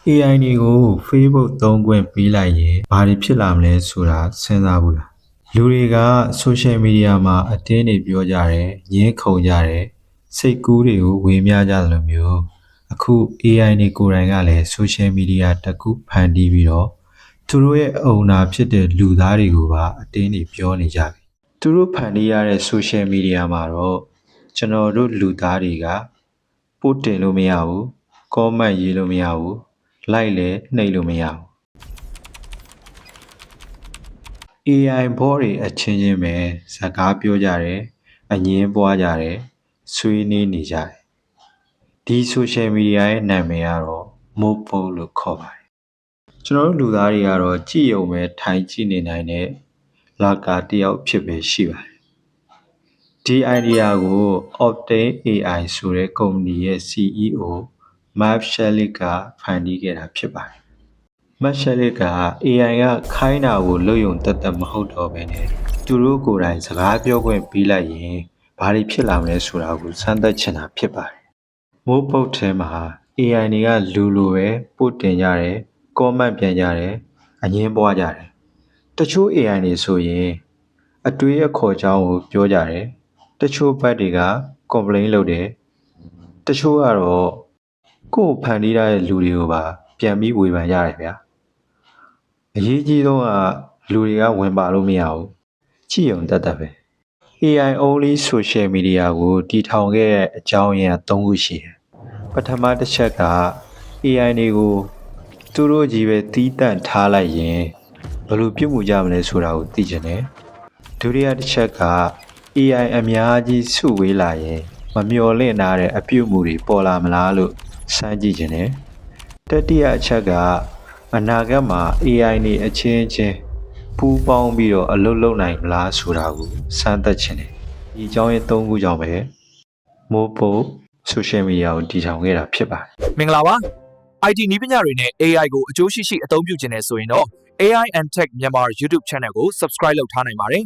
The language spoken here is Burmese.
AI တွေကို Facebook သုံးခွင့်ပေးလိုက်ရင်ဘာတွေဖြစ်လာမလဲဆိုတာစဉ်းစားဘူးလားလူတွေက social media မှာအတင်းတွေပြောကြတယ်ညင်းခုန်ကြတယ်စိတ်ကူးတွေကိုဝေမျှကြတယ်လို့မျိုးအခု AI တွေကိုယ်တိုင်ကလည်း social media တစ်ခုဖန်တီးပြီးတော့သူတို့ရဲ့အုံနာဖြစ်တဲ့လူသားတွေကိုပါအတင်းတွေပြောနေကြပြီသူတို့ဖန်တီးရတဲ့ social media မှာတော့ကျွန်တော်တို့လူသားတွေကပို့တင်လို့မရဘူး comment ရေးလို့မရဘူးလိုက်လဲနှိပ်လို့မရဘူး AI ဘောတွေအချင်းချင်းပဲစကားပြောကြတယ်အငင်းပွားကြတယ်ဆွေးနွေးနေကြတယ်ဒီ social media ရဲ့နာမည်ကတော့ Mopo လို့ခေါ်ပါတယ်ကျွန်တော်တို့လူသားတွေကတော့ကြည့်ရုံပဲထိုင်ကြည့်နေနိုင်တဲ့လာကာတယောက်ဖြစ်ပဲရှိပါတယ်ဒီ idea ကို Optane AI ဆိုတဲ့ကုမ္ပဏီရဲ့ CEO Mark Shelley ကဖန်တီးခဲ့တာဖြစ်ပါတယ်မတ်ရှယ်လစ်က AI ကခိုင်းတာကိုလုပ်ရုံတက်တက်မဟုတ်တော့ဘဲနဲ့သူတို့ကိုယ်တိုင်စကားပြောခွင့်ပေးလိုက်ရင်ဘာတွေဖြစ်လာမလဲဆိုတာကိုစမ်းသပ်ချင်တာဖြစ်ပါတယ်။မိုးပုတ်ထဲမှာ AI တွေကလူလိုပဲပို့တင်ကြတယ်၊comment ပြန်ကြတယ်၊အငင်းပွားကြတယ်။တချို့ AI တွေဆိုရင်အတွေးအခေါ်ကြောင်းကိုပြောကြတယ်။တချို့ဘက်တွေက complain လုပ်တယ်။တချို့ကတော့ကိုယ်ဖန်တီးထားတဲ့လူတွေကိုပါပြန်ပြီးဝေဖန်ကြတယ်ဗျာ။အရေးကြီးဆုံးကလူတွေကဝင်ပါလို့မရဘူးကြည့်ရုံတက်တက်ပဲ AI only social media ကိုတည်ထောင်ခဲ့တဲ့အကြောင်းအရာ၃ခုရှိတယ်ပထမတစ်ချက်က AI တွေကိုသူတို့ကြီးပဲတီးတန့်ထားလိုက်ရင်ဘယ်လိုပြုမှုကြမလဲဆိုတာကိုသိချင်တယ်ဒုတိယတစ်ချက်က AI အများကြီးစုဝေးလာရင်မမျှော်လင့်ထားတဲ့အပြုအမူတွေပေါ်လာမလားလို့စမ်းကြည့်ချင်တယ်တတိယအချက်ကအနာဂတ်မှာ AI နေအချင်းချင်းပူးပေါင်းပြီးတော့အလုပ်လုပ်နိုင်မလားဆိုတာကိုစမ်းသပ်ချင်တယ်ဒီအကြောင်းရဲ့၃ခုကြောင့်ပဲမိုးပို့ social media ကိုတည်ထောင်ခဲ့တာဖြစ်ပါတယ်မင်္ဂလာပါ IT နည်းပညာတွေနဲ့ AI ကိုအကျိုးရှိရှိအသုံးပြုခြင်းနဲ့ဆိုရင်တော့ AI and Tech မြန်မာ YouTube Channel ကို Subscribe လုပ်ထားနိုင်ပါတယ်